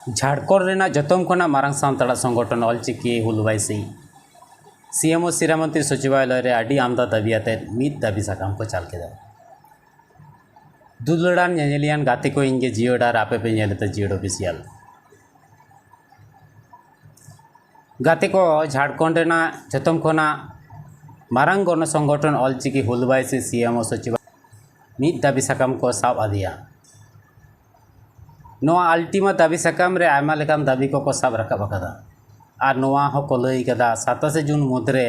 झारखंड रेना जतम खना मारंग सानताड़ा संगठन ऑलचिकी हुलवाइसी सीएमओ सिरामंत्री सचिवालय रे आडी आमदा दाबियाते मित दाबी साकाम को चाल केदा दुलड़ान नेनेलियान गाते को इंगे जियोडार आपे पे नेलेते जियोड ऑफिशियल गाते को झारखंड रेना जतम खना मारंग गण संगठन ऑलचिकी हुलवाइसी सीएमओ सचिवालय मित दाबी साकाम को साब आदिया नोआ अल्टीमा दाबी साकाम रे आयमा लेकान दाबी को साब रकाब अकादा और नोआ हो को लई कदा 27 जून मुद्रे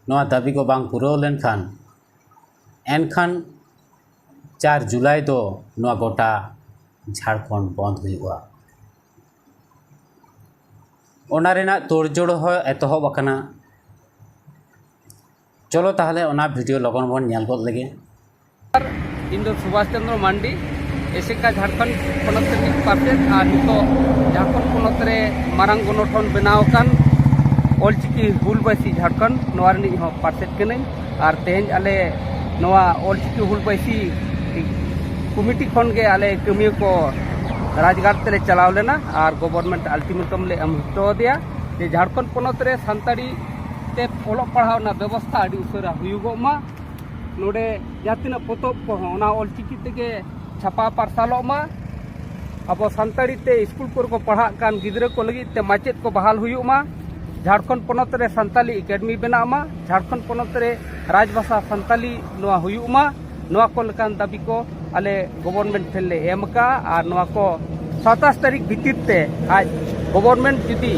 नोआ दाबी को बांग पुराव लेनखान एनखान 4 जुलाई दो नोआ गोटा झारखंड बंद हुआ ओना रेना तोड़जोड़ हो एतहब अकाना। चलो ताहले ओना वीडियो लगन बन नेल गद लगे। इन दो सुभाष चंद्र मांडी एसेका झारखंड पनत रे पार्सेट और नितो झारखंड पनत रे मारंग गणठन बनावकान ऑलचिकी हुलबाइसी झारखंड नोआ रनी हो पार्सेट कने और तेज आले नोआ ऑलचिकी हुलबाइसी कमिटी खन के आले कमी को राजगार तेले चलाव लेना और गवर्नमेंट अल्टीमेटम ले एम हटो दिया जे झारखंड पनत रे सानताड़ी ते ओलो पढ़ावना व्यवस्था आदि उसरा हुयुगोमा नोडे जातिना पोतब को होना ऑलचिकी तेगे छापा पारसालोमा अब सानताड़ी ते स्कूल को पढ़ा कान गिद्रे को लगी ते माचेद को बहाल हुयुमा झारखंड पनत रे सानताली एकेडमी बनामा झारखंड पनत रे राजभाषा सानताली नोआ हुयुमा नोआ को लकान दाबी को आले गवर्नमेंट ठेले एमका और नोआ को 27 तारीख भीतर ते आज गवर्नमेंट जुदी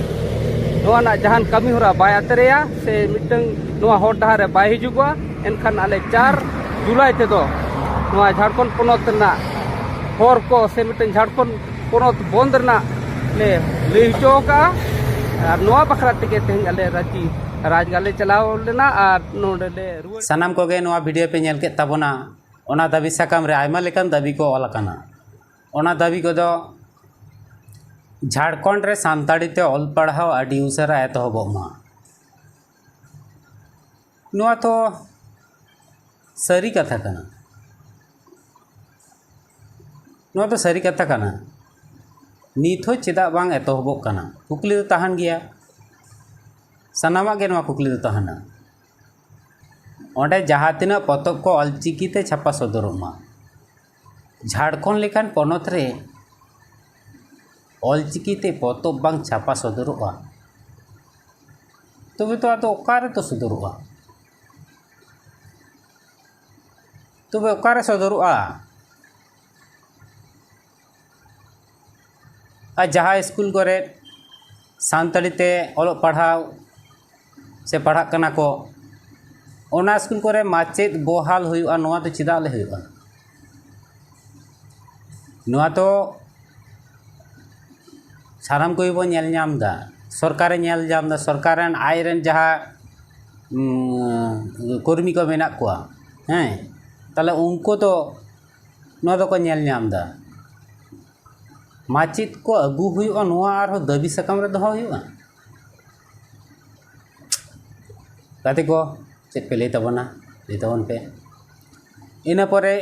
नोआ ना जहान कमी होरा बाय अतरेया से मिटंग नोआ होर डहार रे बाय हिजुगा एनखान आले 4 जुलाई ते दो नोआ झारखंड पनत ना होर को से मिटंग झारखंड पनत बंद ना ले हिचोका और नोआ बखरा तेगे तेज आले राजगाले चलाव लेना और नोडे ले सनाम को गे नोआ वीडियो पे नेल के ताबोना ओना दाबी साकाम रे आयमा लेकान दाबी को ऑल काना ओना दाबी को दो झारखंड रे सानताड़ी ते ऑल पढ़ाव आडी उसरा एतहबमा नोआ तो सरी कथा कना नोआ तो सरी कथा कना नित हो चेदा बांग एतहबक कना कुकली तो तहान गया सनामा गे नोआ कुकली तो तहाना ओंडे जहाँ तीना पतब को ऑलचिकी ते छापा सदरोमा झारखंड लेकान पनत रे ऑलचिकी ते पतब बांग छापा सदरोगा तबे तो आदो ओकारे तो सदरोगा तबे ओकारे सदरोगा आ जहाँ स्कूल करे सानताड़ी ते ऑल पढ़ाव से पढ़ा कना को ओना स्कूल करे माचेद बहाल हुआ नोआ तो चिदा ले हुआ नोआ तो साराम को बो नेल नामदा सरकारे नेल नामदा सरकारन आयरन जहाँ कर्मी को मेना कोआ हैं ताले उनको तो नोआ तो को नेल नामदा माचेद को अगू हुआ नोआ आरो दाबी साकाम रे दोहो हुआ गाते को चेक पे लेता बन पे इन परे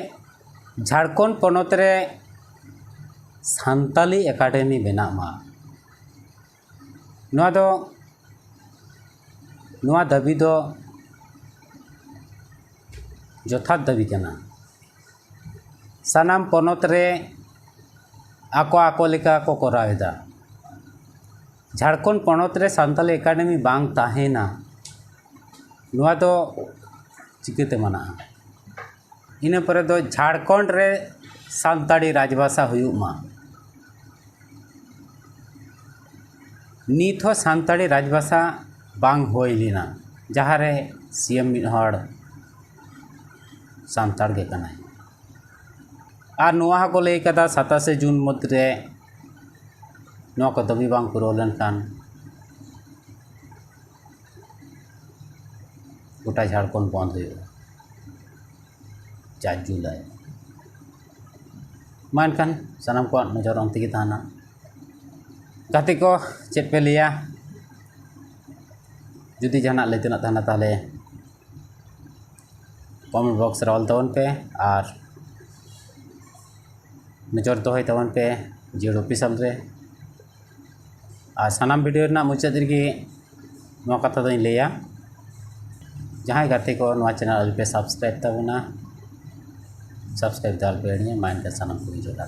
झारखंड पनत रे सानताली एकाडेमी बनामा नोआ दाबी दो जथात दाबी कना सानाम पनत रे आको लेका को करावेदा झारखंड पनत रे सानताली एकाडेमी बांग ताहेना नोआ तो चिकते मना इन पर दो झारखंड रे सानताड़ी राजभाषा हुयुमा नित हो सानताड़ी राजभाषा बांग होई लेना जहाँ रे सीएम मिहड़ सानताड़ के कनाय और नोआ को लई कदा 27 जून मुद्रे नोआ को दाबी बांग पुराव लेनखान गोटा झारखंड बंद हुआ 4 जुलाई मानखान सानाम को नजर अंत की ताना गाते को चेक पे लिया जुदी जहाना लेतेना ताना ताले कमेंट बॉक्स रे ऑल तवन पे और नजर दोहय तवन पे जियोड ऑफिशियल रे और सानाम वीडियो रना मुचाद रेगे नोआ कथा दोኝ लैया जहां गाते को नोआ चैनल अलपे सब्सक्राइब ताबोना सब्सक्राइब दाल पे मा इनका सानाम को जोड़ा।